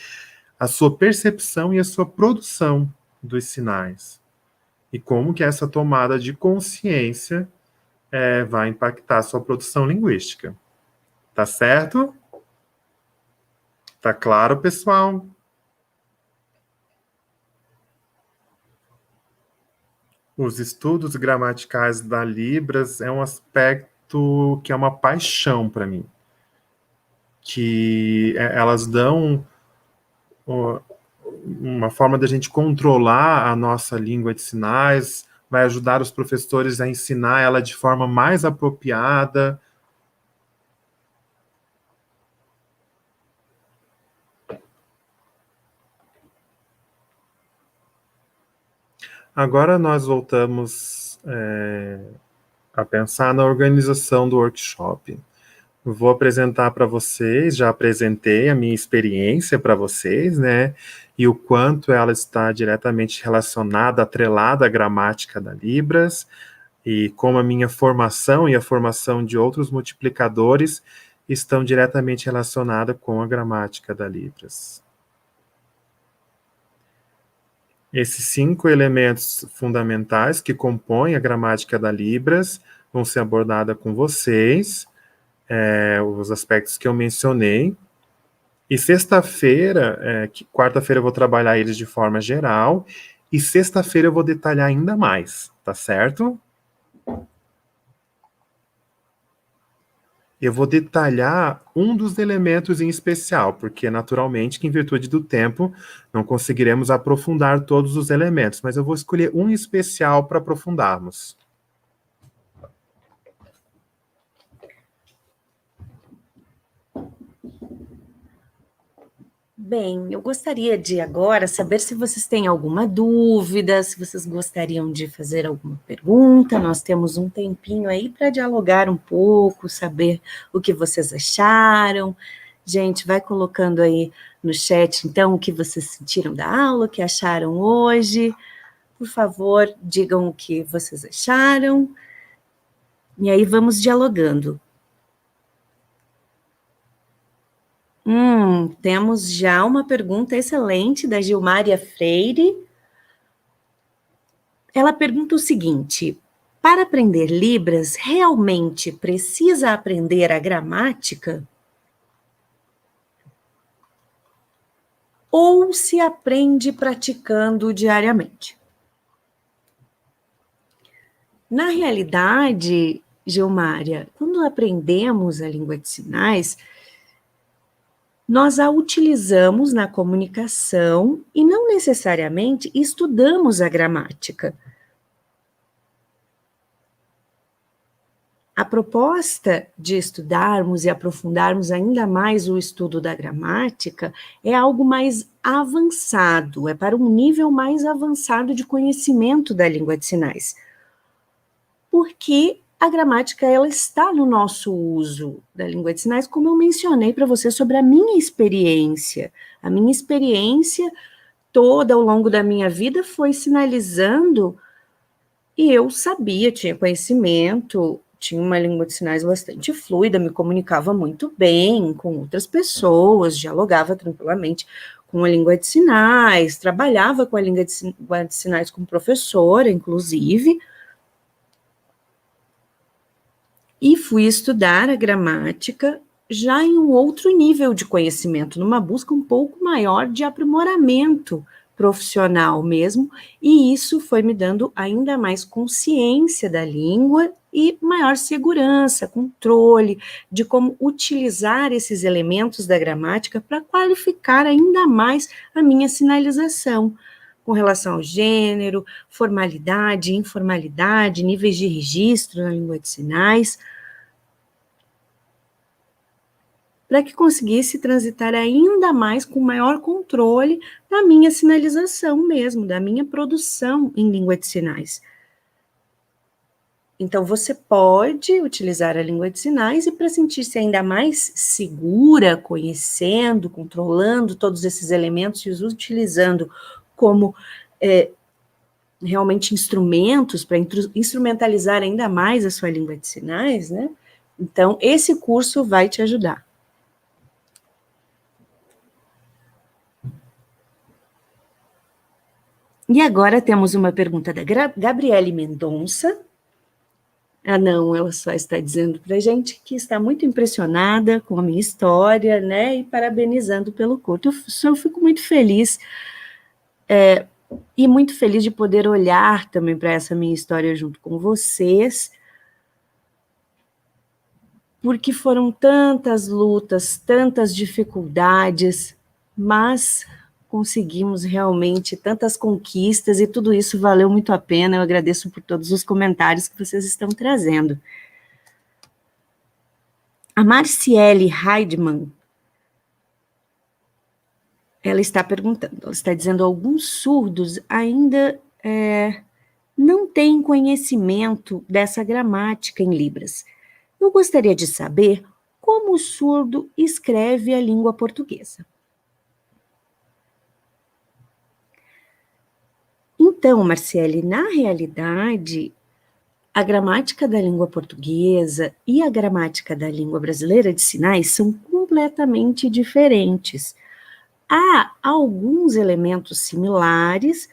a sua percepção e a sua produção dos sinais. E como que essa tomada de consciência vai impactar a sua produção linguística. Tá certo? Tá claro, pessoal? Os estudos gramaticais da Libras é um aspecto que é uma paixão para mim. Que elas dão uma forma da gente controlar a nossa língua de sinais, vai ajudar os professores a ensinar ela de forma mais apropriada. Agora nós voltamos a pensar na organização do workshop. Vou apresentar para vocês, já apresentei a minha experiência para vocês, né? E o quanto ela está diretamente relacionada, atrelada à gramática da Libras, e como a minha formação e a formação de outros multiplicadores estão diretamente relacionadas com a gramática da Libras. Esses 5 elementos fundamentais que compõem a gramática da Libras vão ser abordados com vocês, os aspectos que eu mencionei. E sexta-feira, quarta-feira eu vou trabalhar eles de forma geral, e sexta-feira eu vou detalhar ainda mais, tá certo? Eu vou detalhar um dos elementos em especial, porque naturalmente que em virtude do tempo não conseguiremos aprofundar todos os elementos, mas eu vou escolher um especial para aprofundarmos. Bem, eu gostaria de agora saber se vocês têm alguma dúvida, se vocês gostariam de fazer alguma pergunta. Nós temos um tempinho aí para dialogar um pouco, saber o que vocês acharam. Gente, vai colocando aí no chat, então, o que vocês sentiram da aula, o que acharam hoje. Por favor, digam o que vocês acharam. E aí vamos dialogando. Temos já uma pergunta excelente da Gilmária Freire. Ela pergunta o seguinte: para aprender Libras, realmente precisa aprender a gramática? Ou se aprende praticando diariamente? Na realidade, Gilmária, quando aprendemos a língua de sinais, nós a utilizamos na comunicação e não necessariamente estudamos a gramática. A proposta de estudarmos e aprofundarmos ainda mais o estudo da gramática é algo mais avançado, é para um nível mais avançado de conhecimento da língua de sinais. Porque a gramática, ela está no nosso uso da língua de sinais, como eu mencionei para você sobre a minha experiência. A minha experiência toda ao longo da minha vida foi sinalizando, e eu sabia, tinha conhecimento, tinha uma língua de sinais bastante fluida, me comunicava muito bem com outras pessoas, dialogava tranquilamente com a língua de sinais, trabalhava com a língua de sinais como professora, inclusive, e fui estudar a gramática já em um outro nível de conhecimento, numa busca um pouco maior de aprimoramento profissional mesmo, e isso foi me dando ainda mais consciência da língua e maior segurança, controle de como utilizar esses elementos da gramática para qualificar ainda mais a minha sinalização, com relação ao gênero, formalidade, informalidade, níveis de registro na língua de sinais, para que conseguisse transitar ainda mais com maior controle da minha sinalização mesmo, da minha produção em língua de sinais. Então, você pode utilizar a língua de sinais e para sentir-se ainda mais segura, conhecendo, controlando todos esses elementos e os utilizando como realmente instrumentos para instrumentalizar ainda mais a sua língua de sinais, né? Então, esse curso vai te ajudar. E agora temos uma pergunta da Gabriele Mendonça. Ah, não, ela só está dizendo para a gente que está muito impressionada com a minha história, né, e parabenizando pelo curso. Eu fico muito feliz, e muito feliz de poder olhar também para essa minha história junto com vocês, porque foram tantas lutas, tantas dificuldades, mas conseguimos realmente tantas conquistas e tudo isso valeu muito a pena. Eu agradeço por todos os comentários que vocês estão trazendo. A Marciele Heidmann, ela está perguntando, ela está dizendo, alguns surdos ainda não têm conhecimento dessa gramática em Libras. Eu gostaria de saber como o surdo escreve a língua portuguesa. Então, Marciele, na realidade, a gramática da língua portuguesa e a gramática da língua brasileira de sinais são completamente diferentes. Há alguns elementos similares,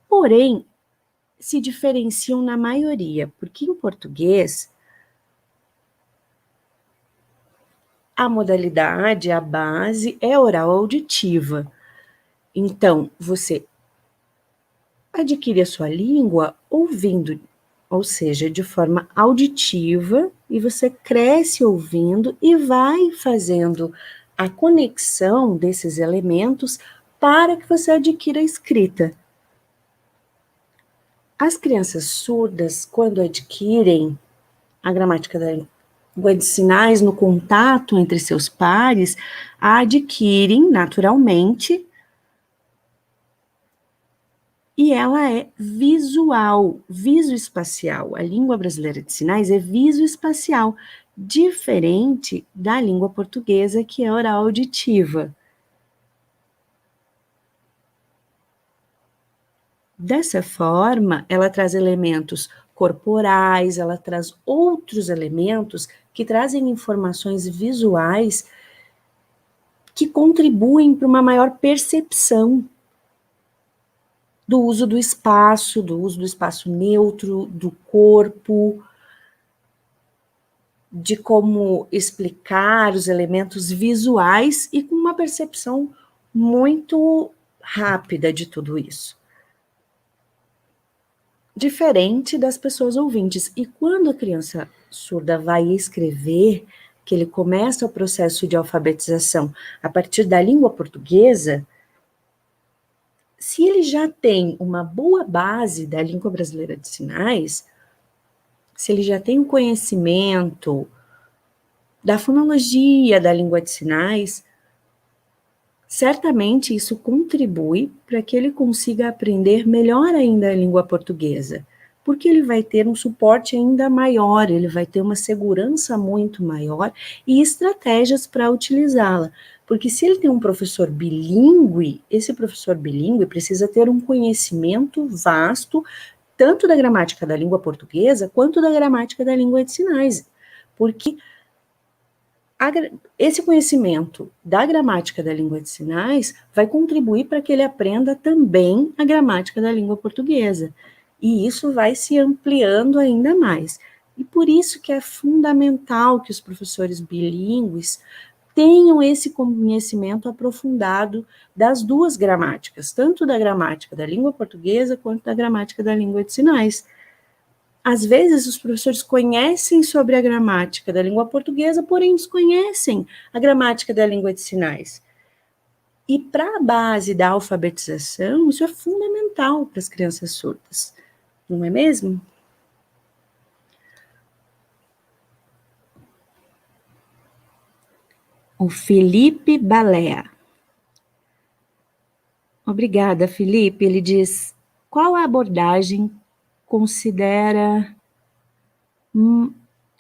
porém, se diferenciam na maioria, porque em português, a modalidade, a base é oral auditiva. Então, você adquire a sua língua ouvindo, ou seja, de forma auditiva, e você cresce ouvindo e vai fazendo a conexão desses elementos para que você adquira a escrita. As crianças surdas, quando adquirem a gramática da língua de sinais no contato entre seus pares, a adquirem naturalmente, e ela é visual, visoespacial. A língua brasileira de sinais é visoespacial, diferente da língua portuguesa, que é oral auditiva. Dessa forma, ela traz elementos corporais, ela traz outros elementos que trazem informações visuais que contribuem para uma maior percepção do uso do espaço neutro, do corpo, de como explicar os elementos visuais e com uma percepção muito rápida de tudo isso. Diferente das pessoas ouvintes. E quando a criança surda vai escrever, que ele começa o processo de alfabetização a partir da língua portuguesa, se ele já tem uma boa base da língua brasileira de sinais, se ele já tem um conhecimento da fonologia da língua de sinais, certamente isso contribui para que ele consiga aprender melhor ainda a língua portuguesa, porque ele vai ter um suporte ainda maior, ele vai ter uma segurança muito maior e estratégias para utilizá-la. Porque se ele tem um professor bilíngue, esse professor bilíngue precisa ter um conhecimento vasto, tanto da gramática da língua portuguesa, quanto da gramática da língua de sinais. Porque esse conhecimento da gramática da língua de sinais vai contribuir para que ele aprenda também a gramática da língua portuguesa. E isso vai se ampliando ainda mais. E por isso que é fundamental que os professores bilíngues tenham esse conhecimento aprofundado das duas gramáticas, tanto da gramática da língua portuguesa quanto da gramática da língua de sinais. Às vezes, os professores conhecem sobre a gramática da língua portuguesa, porém desconhecem a gramática da língua de sinais. E para a base da alfabetização, isso é fundamental para as crianças surdas, não é mesmo? O Felipe Balea. Obrigada, Felipe. Ele diz: qual a abordagem considera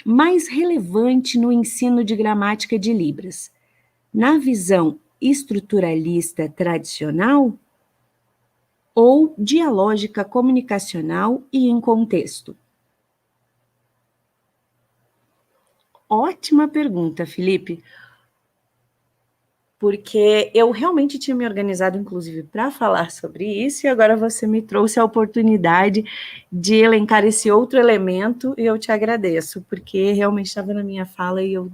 mais relevante no ensino de gramática de Libras? Na visão estruturalista tradicional ou dialógica comunicacional e em contexto? Ótima pergunta, Felipe, porque eu realmente tinha me organizado, inclusive, para falar sobre isso, e agora você me trouxe a oportunidade de elencar esse outro elemento, e eu te agradeço, porque realmente estava na minha fala e eu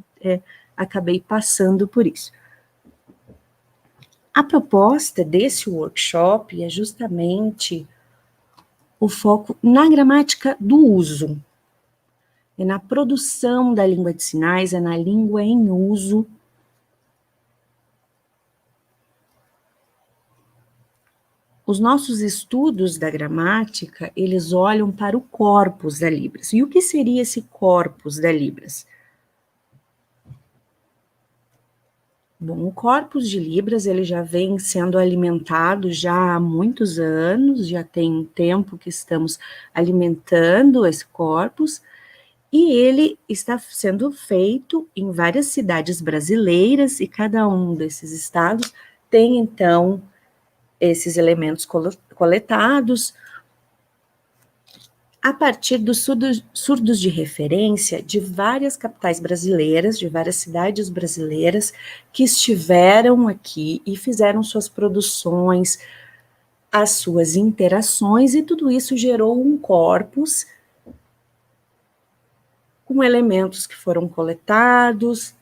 acabei passando por isso. A proposta desse workshop é justamente o foco na gramática do uso, é na produção da língua de sinais, é na língua em uso. Os nossos estudos da gramática, eles olham para o corpus da Libras. E o que seria esse corpus da Libras? Bom, o corpus de Libras, ele já vem sendo alimentado já há muitos anos, já tem um tempo que estamos alimentando esse corpus, e ele está sendo feito em várias cidades brasileiras, e cada um desses estados tem, então, esses elementos coletados a partir dos surdos de referência de várias capitais brasileiras, de várias cidades brasileiras que estiveram aqui e fizeram suas produções, as suas interações, e tudo isso gerou um corpus com elementos que foram coletados,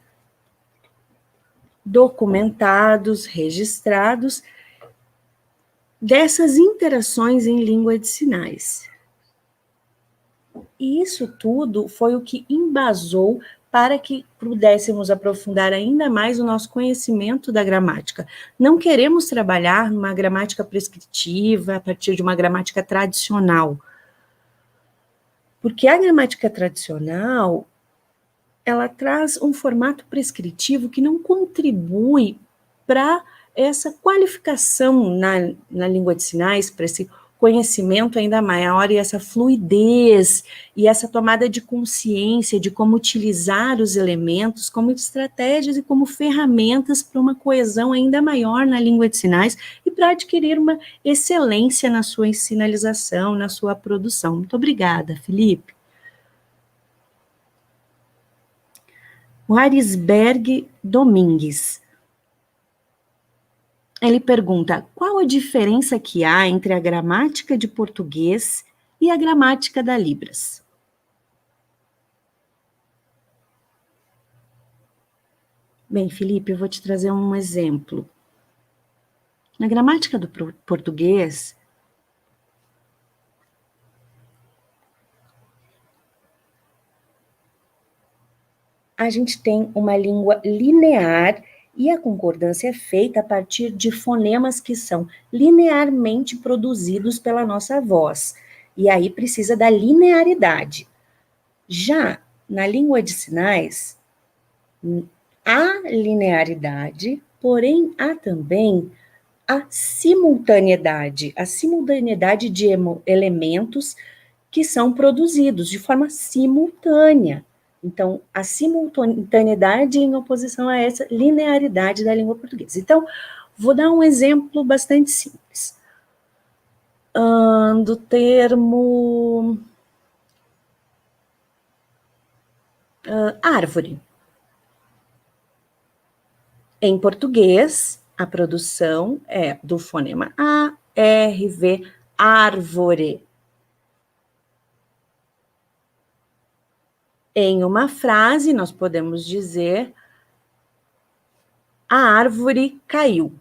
documentados, registrados, dessas interações em língua de sinais. E isso tudo foi o que embasou para que pudéssemos aprofundar ainda mais o nosso conhecimento da gramática. Não queremos trabalhar numa gramática prescritiva, a partir de uma gramática tradicional. Porque a gramática tradicional, ela traz um formato prescritivo que não contribui para essa qualificação na língua de sinais, para esse conhecimento ainda maior e essa fluidez e essa tomada de consciência de como utilizar os elementos como estratégias e como ferramentas para uma coesão ainda maior na língua de sinais e para adquirir uma excelência na sua sinalização, na sua produção. Muito obrigada, Felipe. O Arisberg Domingues. Ele pergunta: qual a diferença que há entre a gramática de português e a gramática da Libras? Bem, Felipe, eu vou te trazer um exemplo. Na gramática do português, a gente tem uma língua linear e a concordância é feita a partir de fonemas que são linearmente produzidos pela nossa voz. E aí precisa da linearidade. Já na língua de sinais, há linearidade, porém há também a simultaneidade de elementos que são produzidos de forma simultânea. Então, a simultaneidade em oposição a essa linearidade da língua portuguesa. Então, vou dar um exemplo bastante simples. Do termo árvore. Em português, a produção é do fonema A, R, V, árvore. Em uma frase, nós podemos dizer: a árvore caiu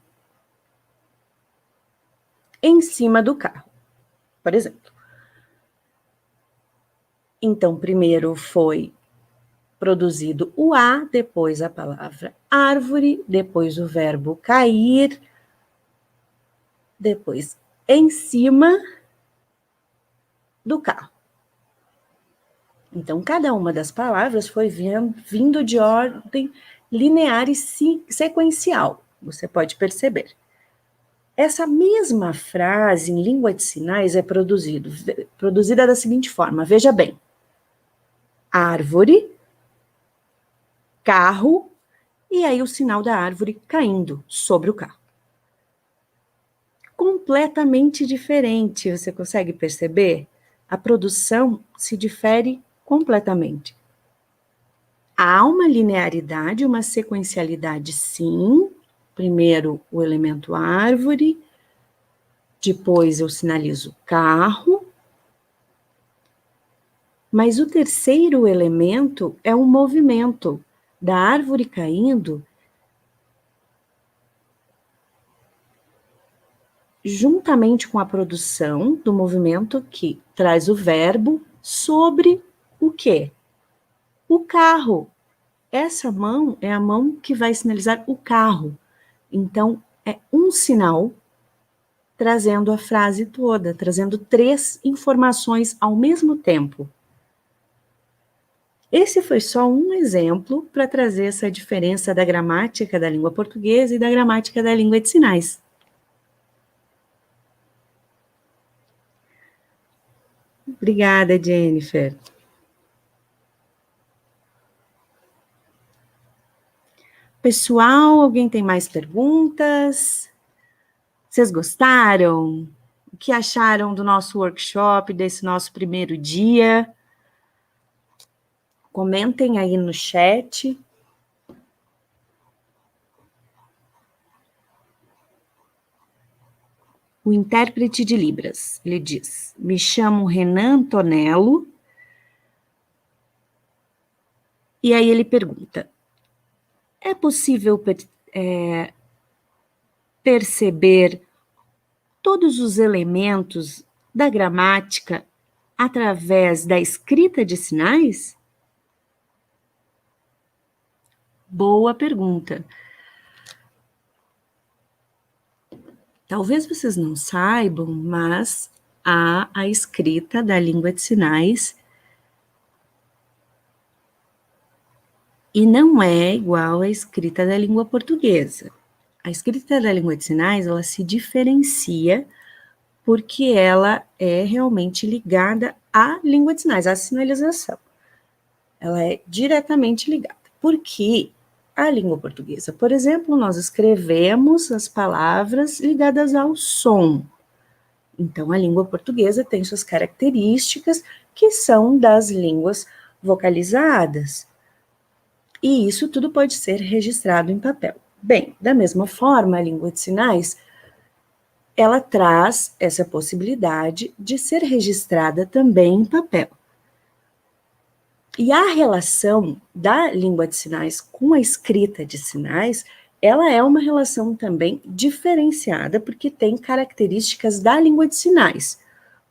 em cima do carro, por exemplo. Então, primeiro foi produzido o A, depois a palavra árvore, depois o verbo cair, depois em cima do carro. Então, cada uma das palavras foi vindo de ordem linear e sequencial, você pode perceber. Essa mesma frase em língua de sinais é produzida da seguinte forma, veja bem. Árvore, carro, e aí o sinal da árvore caindo sobre o carro. Completamente diferente, você consegue perceber? A produção se difere completamente. Há uma linearidade, uma sequencialidade, sim. Primeiro o elemento árvore, depois eu sinalizo carro, mas o terceiro elemento é um movimento da árvore caindo juntamente com a produção do movimento que traz o verbo sobre o quê? O carro. Essa mão é a mão que vai sinalizar o carro. Então, é um sinal trazendo a frase toda, trazendo 3 informações ao mesmo tempo. Esse foi só um exemplo para trazer essa diferença da gramática da língua portuguesa e da gramática da língua de sinais. Obrigada, Jennifer. Pessoal, alguém tem mais perguntas? Vocês gostaram? O que acharam do nosso workshop, desse nosso primeiro dia? Comentem aí no chat. O intérprete de Libras, ele diz: me chamo Renan Antonello. E aí ele pergunta: é possível perceber todos os elementos da gramática através da escrita de sinais? Boa pergunta. Talvez vocês não saibam, mas há a escrita da língua de sinais e não é igual à escrita da língua portuguesa. A escrita da língua de sinais, ela se diferencia porque ela é realmente ligada à língua de sinais, à sinalização. Ela é diretamente ligada. Porque a língua portuguesa, por exemplo, nós escrevemos as palavras ligadas ao som. Então, a língua portuguesa tem suas características que são das línguas vocalizadas. E isso tudo pode ser registrado em papel. Bem, da mesma forma, a língua de sinais, ela traz essa possibilidade de ser registrada também em papel. E a relação da língua de sinais com a escrita de sinais, ela é uma relação também diferenciada, porque tem características da língua de sinais.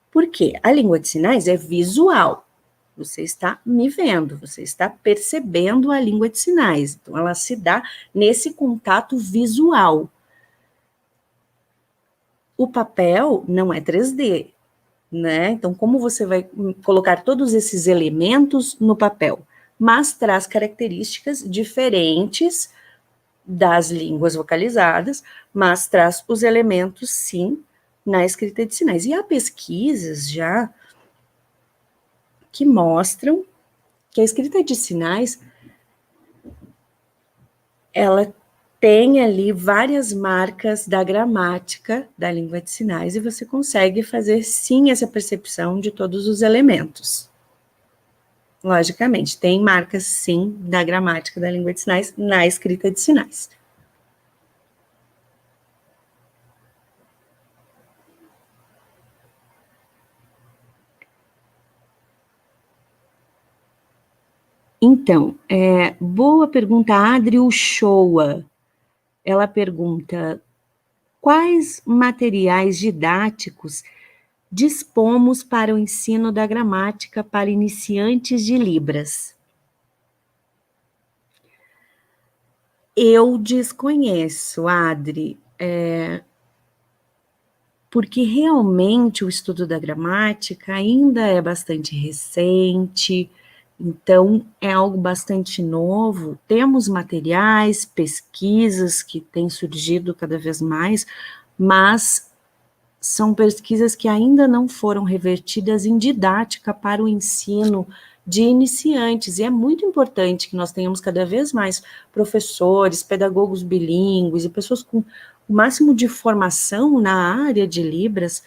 Por quê? A língua de sinais é visual. Você está me vendo, você está percebendo a língua de sinais. Então, ela se dá nesse contato visual. O papel não é 3D, né? Então, como você vai colocar todos esses elementos no papel? Mas traz características diferentes das línguas vocalizadas, mas traz os elementos, sim, na escrita de sinais. E há pesquisas já que mostram que a escrita de sinais, ela tem ali várias marcas da gramática da língua de sinais e você consegue fazer, sim, essa percepção de todos os elementos. Logicamente, tem marcas, sim, da gramática da língua de sinais na escrita de sinais. Então, boa pergunta, Adri Uchoa. Ela pergunta, quais materiais didáticos dispomos para o ensino da gramática para iniciantes de Libras? Eu desconheço, Adri, porque realmente o estudo da gramática ainda é bastante recente, então é algo bastante novo. Temos materiais, pesquisas que têm surgido cada vez mais, mas são pesquisas que ainda não foram revertidas em didática para o ensino de iniciantes, e é muito importante que nós tenhamos cada vez mais professores, pedagogos bilíngues e pessoas com o máximo de formação na área de Libras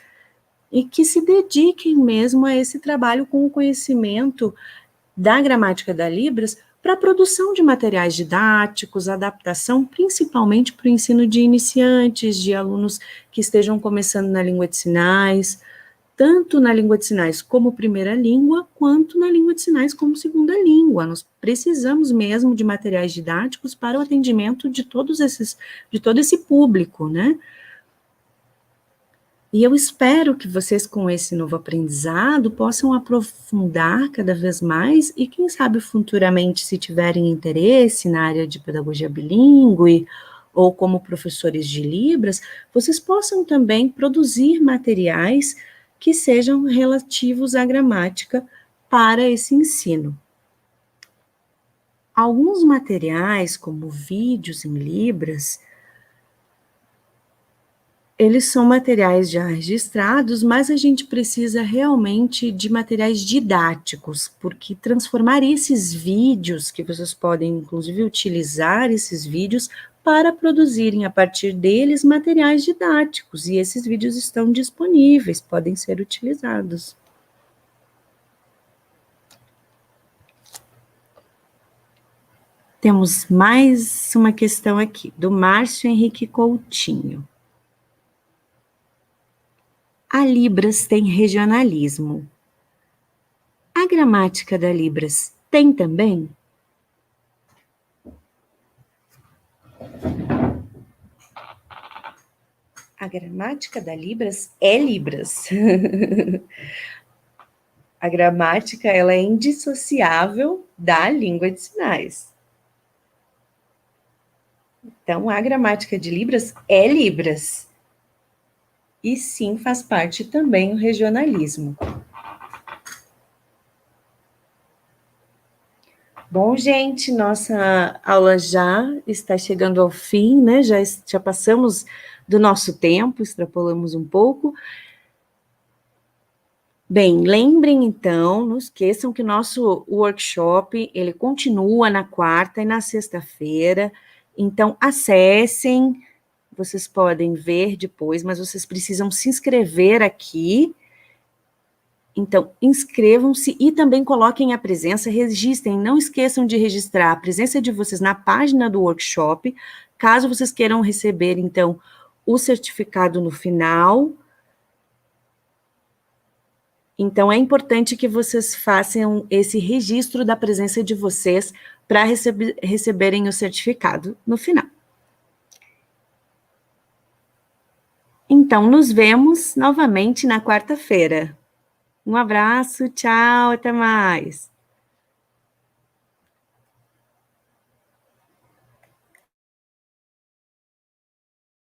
e que se dediquem mesmo a esse trabalho com o conhecimento da gramática da Libras para a produção de materiais didáticos, adaptação, principalmente para o ensino de iniciantes, de alunos que estejam começando na língua de sinais, tanto na língua de sinais como primeira língua, quanto na língua de sinais como segunda língua. Nós precisamos mesmo de materiais didáticos para o atendimento de todo esse público, né? E eu espero que vocês, com esse novo aprendizado, possam aprofundar cada vez mais e, quem sabe, futuramente, se tiverem interesse na área de pedagogia bilíngue ou como professores de Libras, vocês possam também produzir materiais que sejam relativos à gramática para esse ensino. Alguns materiais, como vídeos em Libras, eles são materiais já registrados, mas a gente precisa realmente de materiais didáticos, porque transformar esses vídeos, que vocês podem inclusive utilizar esses vídeos para produzirem a partir deles materiais didáticos, e esses vídeos estão disponíveis, podem ser utilizados. Temos mais uma questão aqui, do Márcio Henrique Coutinho. A Libras tem regionalismo. A gramática da Libras tem também? A gramática da Libras é Libras. A gramática, ela é indissociável da língua de sinais. Então, a gramática de Libras é Libras. E sim, faz parte também o regionalismo. Bom, gente, nossa aula já está chegando ao fim, né? Já passamos do nosso tempo, extrapolamos um pouco. Bem, lembrem então, não esqueçam que o nosso workshop, ele continua na quarta e na sexta-feira, então acessem, vocês podem ver depois, mas vocês precisam se inscrever aqui. Então, inscrevam-se e também coloquem a presença, registrem, não esqueçam de registrar a presença de vocês na página do workshop, caso vocês queiram receber, então, o certificado no final. Então, é importante que vocês façam esse registro da presença de vocês para receberem o certificado no final. Então, nos vemos novamente na quarta-feira. Um abraço, tchau, até mais.